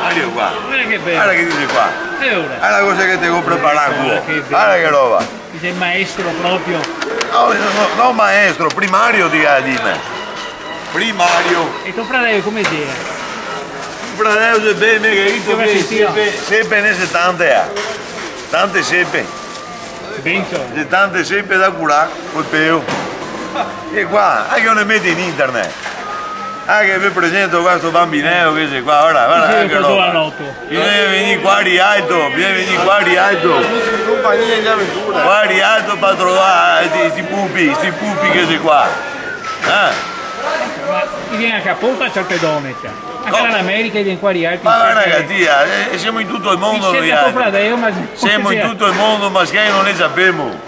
Mario qua. Guarda che bello. Guarda che dice qua. E ora? È la cosa che ti devo preparare qua. Che bello. Guarda che roba. Sei il maestro proprio. No, maestro, primario di me. Primario. E tuo fratello come si è? Fratello è bene che io seppe ne se tante tante seppe. Benzo. C'è tante seppe da curare col peo. E qua, anche non le metti in internet. Anche vi presento questo bambinello che c'è qua, guarda che roba. Vieni venire qua di alto, vieni venire qua di alto. Compagnia di avventura. Qua di alto per trovare sti pupi che c'è qua. Ma viene anche apposta a certe donne, cioè. Anche dall'America viene qua di alti. Ma guarda ragazzi, siamo in tutto il mondo noi altri. Siamo in tutto il mondo, ma che non ne sappiamo.